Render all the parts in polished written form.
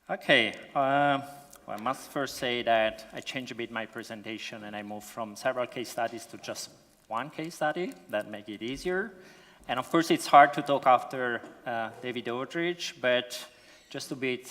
Okay, well, I must first say that I changed a bit my presentation and I moved from several case studies to just one case study. That make it easier. And of course, it's hard to talk after David Aldrich, but just to be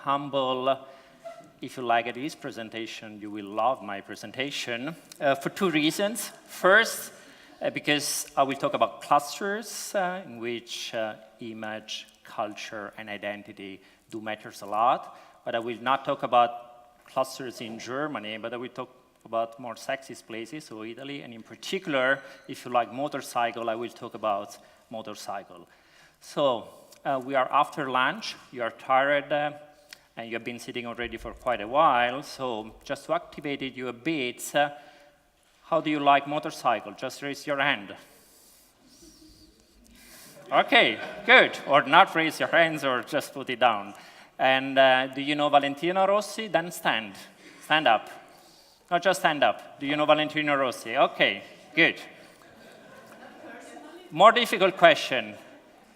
humble, if you like this presentation, you will love my presentation for two reasons. First, because I will talk about clusters in which image, culture, and identity do matters a lot. But I will not talk about clusters in Germany, but I will talk about more sexist places, so Italy, and in particular, if you like motorcycle, I will talk about motorcycle. So we are after lunch, you are tired, and you have been sitting already for quite a while, so just to activate you a bit, how do you like motorcycle? Just raise your hand. Okay, good. Or not raise your hands or just put it down. And do you know Valentino Rossi? Then stand. Stand up. Not just stand up. Do you know Valentino Rossi? Okay, good. More difficult question.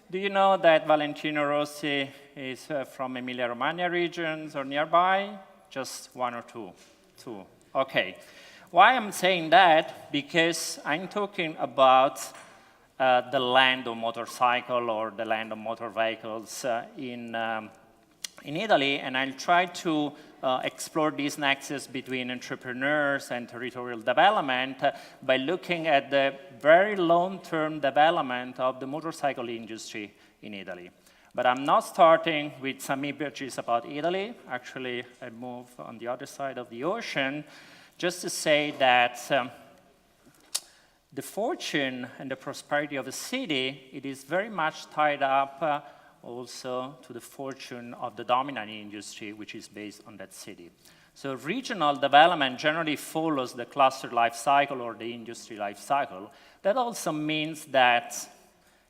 Do you know that Valentino Rossi is from Emilia-Romagna regions or nearby? Just one or two? Two. Okay. Why I'm saying that? Because I'm talking about the land of motorcycle or the land of motor vehicles in Italy, and I'll try to explore this nexus between entrepreneurs and territorial development by looking at the very long-term development of the motorcycle industry in Italy. But I'm not starting with some images about Italy. Actually, I move on the other side of the ocean just to say that the fortune and the prosperity of a city, it is very much tied up also to the fortune of the dominant industry, which is based on that city. So regional development generally follows the cluster life cycle or the industry life cycle. That also means that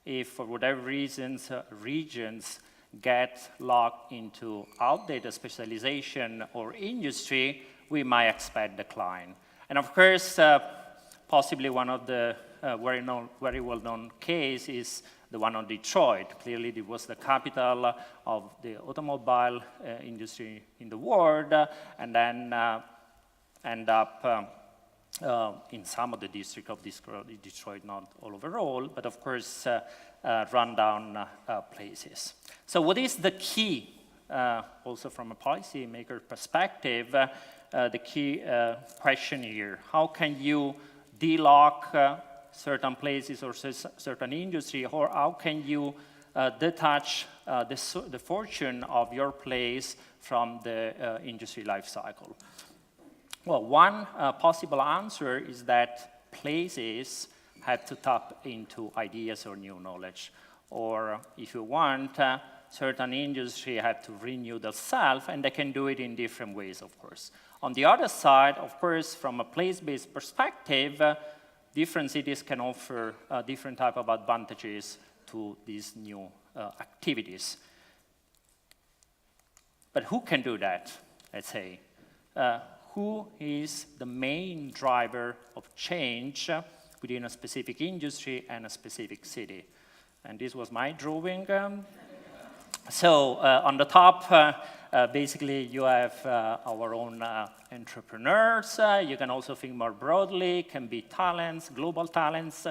if, for whatever reasons, regions get locked into outdated specialization or industry, we might expect decline. And of course, possibly one of the very well-known case is the one on Detroit. Clearly, it was the capital of the automobile industry in the world, and then end up in some of the district of Detroit, not all overall, but of course, rundown places. So what is the key, also from a policymaker perspective, the key question here? How can you delock certain places or certain industry, or how can you detach the fortune of your place from the industry life cycle? Well, one possible answer is that places have to tap into ideas or new knowledge. Or if you want, certain industry have to renew themselves, and they can do it in different ways, of course. On the other side, of course, from a place-based perspective, different cities can offer different type of advantages to these new activities. But who can do that, let's say? Who is the main driver of change within a specific industry and a specific city? And this was my drawing. So on the top, basically you have our own entrepreneurs. You can also think more broadly, can be talents, global talents,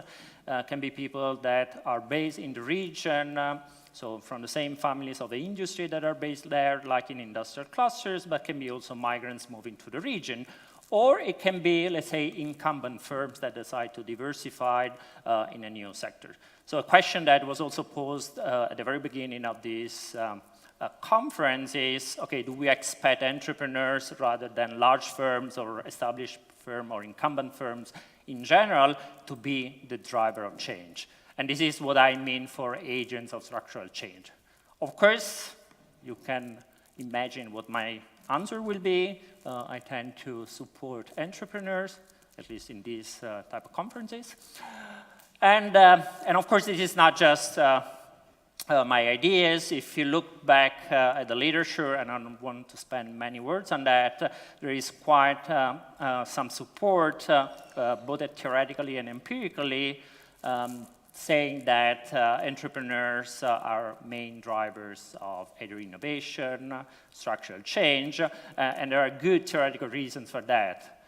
can be people that are based in the region, so from the same families of the industry that are based there, like in industrial clusters, but can be also migrants moving to the region. Or it can be, let's say, incumbent firms that decide to diversify in a new sector. So a question that was also posed at the very beginning of this conference is, okay, do we expect entrepreneurs rather than large firms or established firms or incumbent firms in general to be the driver of change? And this is what I mean for agents of structural change. Of course, you can imagine what my answer will be. I tend to support entrepreneurs, at least in these type of conferences. And of course, this is not just my ideas. If you look back at the literature, and I don't want to spend many words on that, there is quite some support, both theoretically and empirically, saying that entrepreneurs are main drivers of either innovation, structural change, and there are good theoretical reasons for that.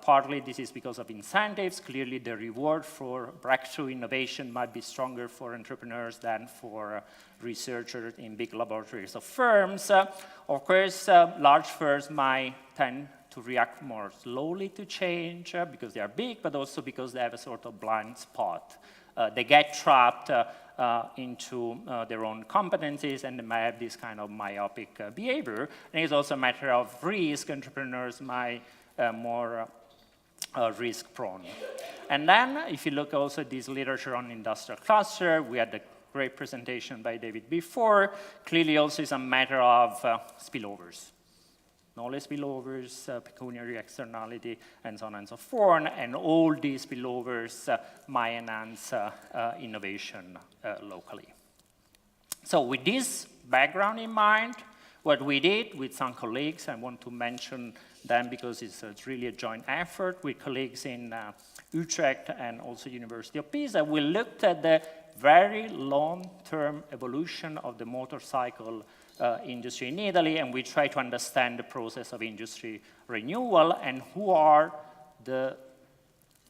Partly this is because of incentives. Clearly the reward for breakthrough innovation might be stronger for entrepreneurs than for researchers in big laboratories or firms. Of course, large firms might tend to react more slowly to change because they are big, but also because they have a sort of blind spot. They get trapped into their own competencies, and they might have this kind of myopic behavior. And it's also a matter of risk. Entrepreneurs might more risk-prone. And then, if you look also at this literature on industrial cluster, we had a great presentation by David before. Clearly also is a matter of spillovers. Knowledge spillovers, pecuniary externality, and so on and so forth. And all these spillovers might enhance innovation locally. So with this background in mind, what we did with some colleagues, I want to mention them because it's really a joint effort with colleagues in Utrecht and also University of Pisa. We looked at the very long-term evolution of the motorcycle industry in Italy, and we try to understand the process of industry renewal and who are the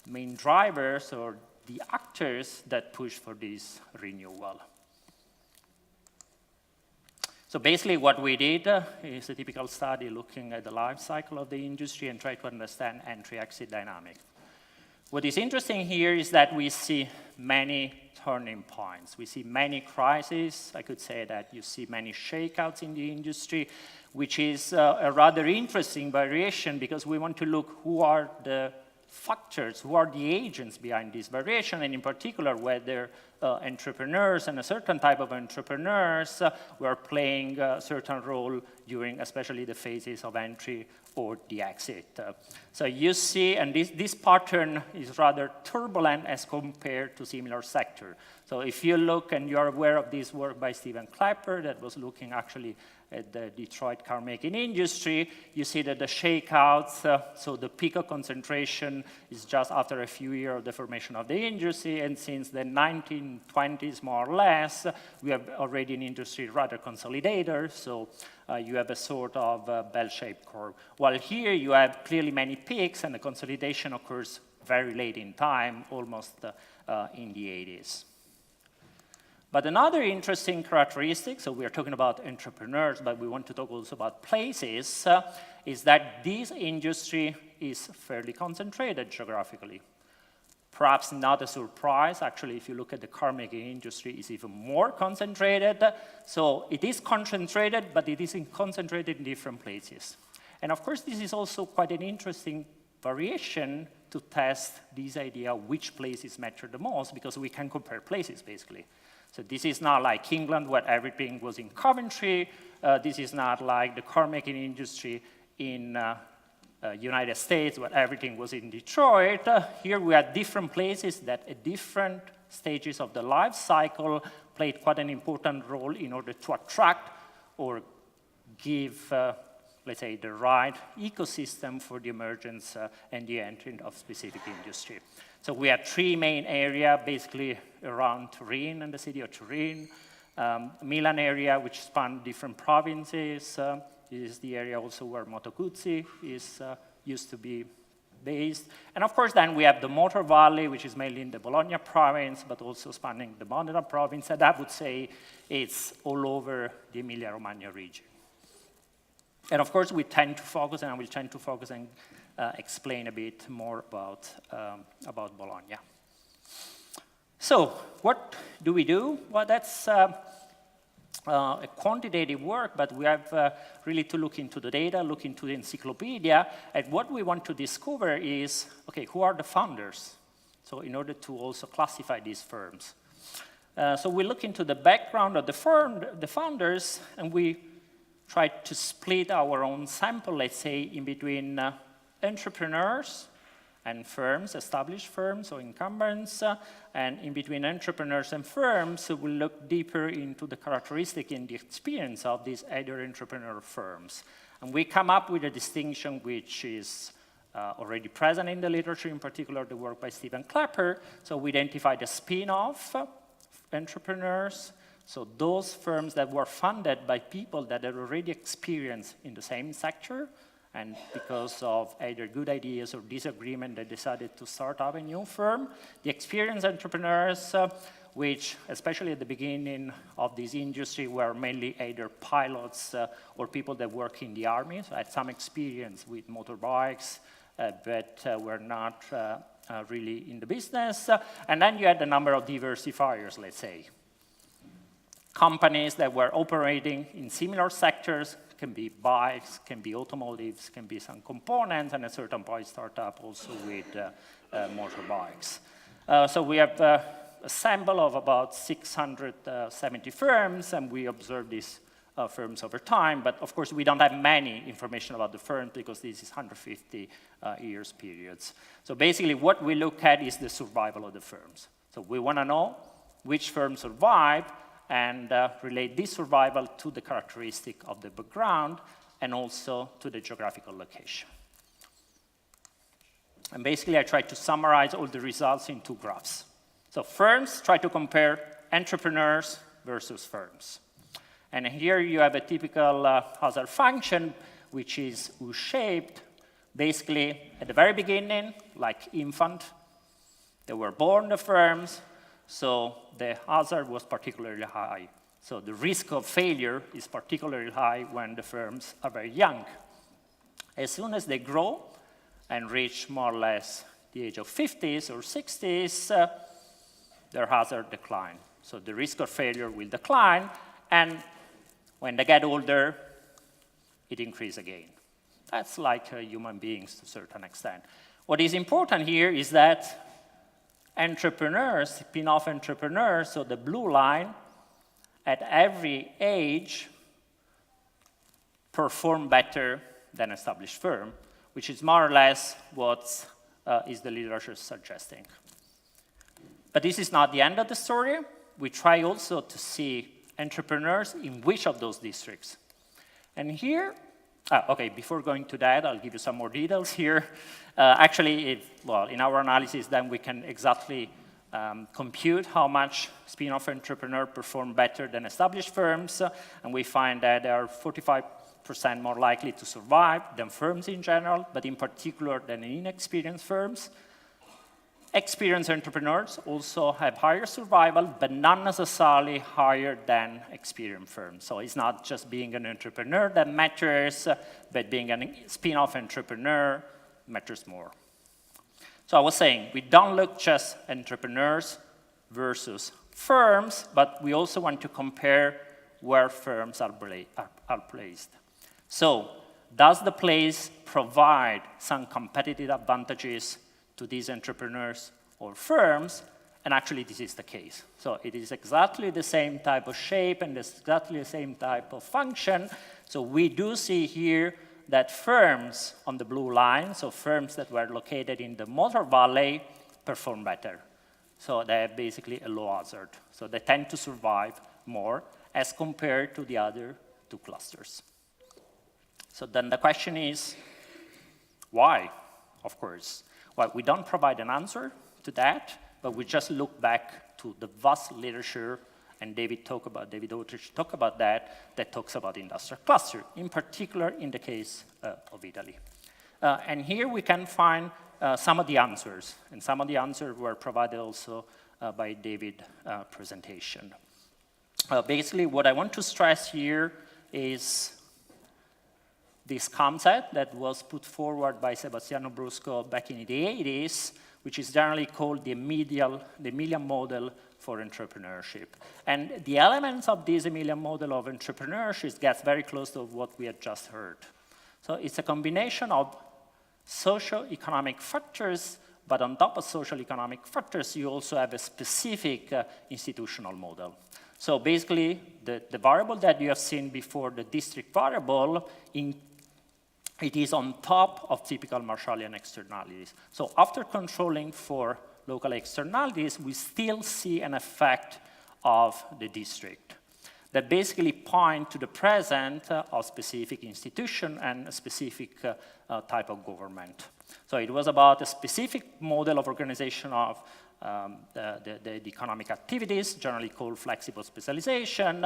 main drivers or the actors that push for this renewal. So basically what we did is a typical study looking at the life cycle of the industry and try to understand entry-exit dynamics. What is interesting here is that we see many turning points. We see many crises. I could say that you see many shakeouts in the industry, which is a rather interesting variation because we want to look who are the factors, who are the agents behind this variation, and in particular whether entrepreneurs and a certain type of entrepreneurs were playing a certain role during especially the phases of entry or the exit. So you see, and this pattern is rather turbulent as compared to similar sector. So if you look, and you're aware of this work by Stephen Klepper that was looking actually at the Detroit car making industry, you see that the shakeouts, so the peak of concentration is just after a few years of the formation of the industry, and since the 1920s more or less, we have already an industry rather consolidated, so you have a sort of bell-shaped curve. While here you have clearly many peaks, and the consolidation occurs very late in time, almost in the 80s. But another interesting characteristic, so we are talking about entrepreneurs, but we want to talk also about places, is that this industry is fairly concentrated geographically. Perhaps not a surprise, actually, if you look at the car making industry, it's even more concentrated. So it is concentrated, but it is concentrated in different places. And of course, this is also quite an interesting variation to test this idea which places matter the most, because we can compare places, basically. So this is not like England, where everything was in Coventry. This is not like the car making industry in United States, where everything was in Detroit. Here we have different places that at different stages of the life cycle played quite an important role in order to attract or give, let's say, the right ecosystem for the emergence and the entry of specific industry. So we have three main areas, basically around Turin and the city of Turin. Milan area, which span different provinces. This is the area also where Moto Guzzi is used to be based. And of course, then we have the Motor Valley, which is mainly in the Bologna province, but also spanning the Modena province. And I would say it's all over the Emilia-Romagna region. And of course, we tend to focus, and I will tend to focus and explain a bit more about Bologna. So what do we do? Well, that's a quantitative work, but we have really to look into the data, look into the encyclopedia, and what we want to discover is, okay, who are the founders? So in order to also classify these firms. So we look into the background of the founders, and we try to split our own sample, let's say, in between entrepreneurs and firms, established firms or incumbents, and in between entrepreneurs and firms, we'll look deeper into the characteristic and the experience of these either entrepreneur firms. And we come up with a distinction which is already present in the literature, in particular the work by Stephen Clapper. So we identified the spin-off entrepreneurs, so those firms that were funded by people that had already experienced in the same sector, and because of either good ideas or disagreement, they decided to start up a new firm. The experienced entrepreneurs, which, especially at the beginning of this industry, were mainly either pilots or people that work in the army, so had some experience with motorbikes, but were not really in the business. And then you had a number of diversifiers, let's say. Companies that were operating in similar sectors, can be bikes, can be automotives, can be some components, and at a certain point start up also with motorbikes. So we have a sample of about 670 firms, and we observe these firms over time, but of course we don't have many information about the firms because this is 150 years periods. So basically what we look at is the survival of the firms. So we want to know which firms survive and relate this survival to the characteristic of the background and also to the geographical location. And basically I try to summarize all the results in two graphs. So firms try to compare entrepreneurs versus firms. And here you have a typical hazard function, which is U-shaped. Basically, at the very beginning, like infant, they were born the firms, so the hazard was particularly high. So the risk of failure is particularly high when the firms are very young. As soon as they grow and reach more or less the age of 50s or 60s, their hazard decline. So the risk of failure will decline, and when they get older, it increases again. That's like human beings to a certain extent. What is important here is that entrepreneurs, spin-off entrepreneurs, so the blue line, at every age, perform better than established firm, which is more or less what is the literature suggesting. But this is not the end of the story. We try also to see entrepreneurs in which of those districts. And here, okay, before going to that, I'll give you some more details here. Actually, in our analysis, then we can exactly compute how much spin-off entrepreneurs perform better than established firms, and we find that they are 45% more likely to survive than firms in general, but in particular than inexperienced firms. Experienced entrepreneurs also have higher survival, but not necessarily higher than experienced firms. So it's not just being an entrepreneur that matters, but being a spin-off entrepreneur matters more. So I was saying, we don't look just entrepreneurs versus firms, but we also want to compare where firms are placed. So does the place provide some competitive advantages to these entrepreneurs or firms? And actually, this is the case. So it is exactly the same type of shape and exactly the same type of function. So we do see here that firms on the blue line, so firms that were located in the Motor Valley, perform better. So they have basically a low hazard. So they tend to survive more as compared to the other two clusters. So then the question is, why? Of course. Well, we don't provide an answer to that, but we just look back to the vast literature, and David Utrecht talked about that talks about industrial cluster, in particular in the case of Italy. And here we can find some of the answers, and some of the answers were provided also by David's presentation. Basically, what I want to stress here is this concept that was put forward by Sebastiano Brusco back in the 80s, which is generally called the Emilian model for entrepreneurship. And the elements of this Emilian model of entrepreneurship gets very close to what we had just heard. So it's a combination of socio-economic factors, but on top of social economic factors, you also have a specific institutional model. So basically, the variable that you have seen before, the district variable, it is on top of typical Marshallian externalities. So after controlling for local externalities, we still see an effect of the district that basically point to the presence of specific institution and a specific type of government. So it was about a specific model of organization of the economic activities, generally called flexible specialization,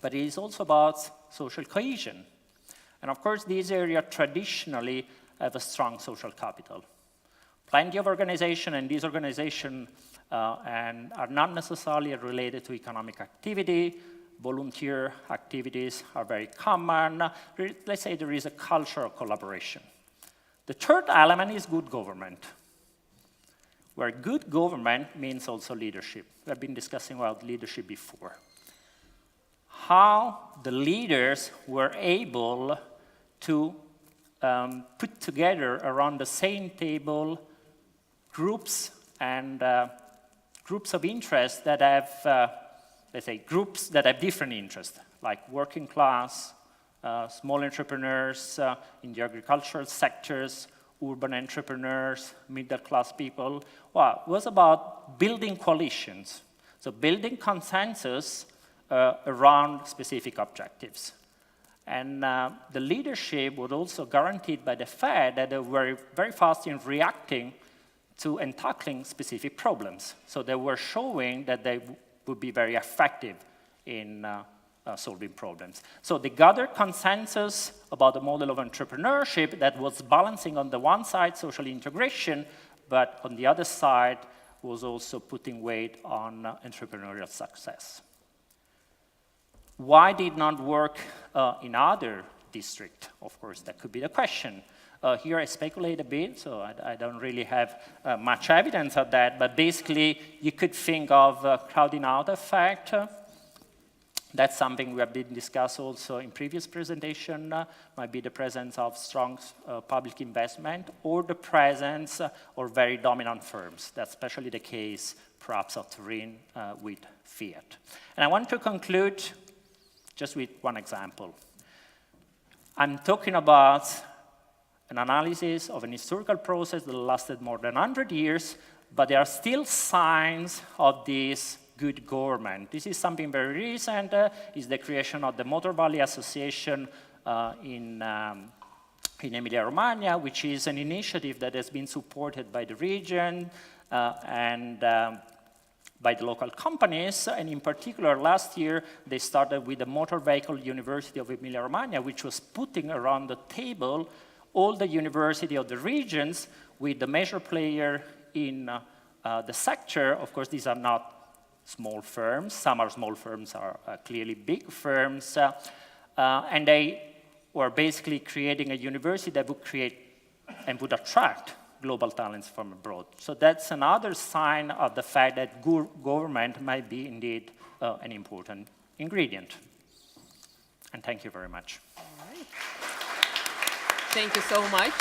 but it is also about social cohesion. And of course, these areas traditionally have a strong social capital. Plenty of organization, and these organizations and are not necessarily related to economic activity. Volunteer activities are very common. Let's say there is a culture of collaboration. The third element is good government, where good government means also leadership. We have been discussing about leadership before. How the leaders were able to put together around the same table groups and groups of interest that have, let's say, groups that have different interests, like working class, small entrepreneurs in the agricultural sectors, urban entrepreneurs, middle-class people. Well, it was about building coalitions, so building consensus around specific objectives. And the leadership was also guaranteed by the fact that they were very fast in reacting to and tackling specific problems. So they were showing that they would be very effective in solving problems. So they gathered consensus about the model of entrepreneurship that was balancing on the one side social integration, but on the other side was also putting weight on entrepreneurial success. Why did not work in other districts? Of course, that could be the question. Here I speculate a bit, so I don't really have much evidence of that, but basically you could think of a crowding out effect. That's something we have been discussed also in previous presentation, might be the presence of strong public investment or the presence of very dominant firms. That's especially the case perhaps of Turin with Fiat. And I want to conclude just with one example. I'm talking about an analysis of an historical process that lasted more than 100 years, but there are still signs of this good government. This is something very recent, is the creation of the Motor Valley Association in Emilia-Romagna, which is an initiative that has been supported by the region and by the local companies, and in particular last year they started with the Motor Vehicle University of Emilia-Romagna, which was putting around the table all the university of the regions with the major player in the sector. Of course, these are not small firms. Some are small firms, are clearly big firms, and they were basically creating a university that would create and would attract global talents from abroad. So that's another sign of the fact that government might be indeed an important ingredient. And thank you very much. All right. Thank you so much.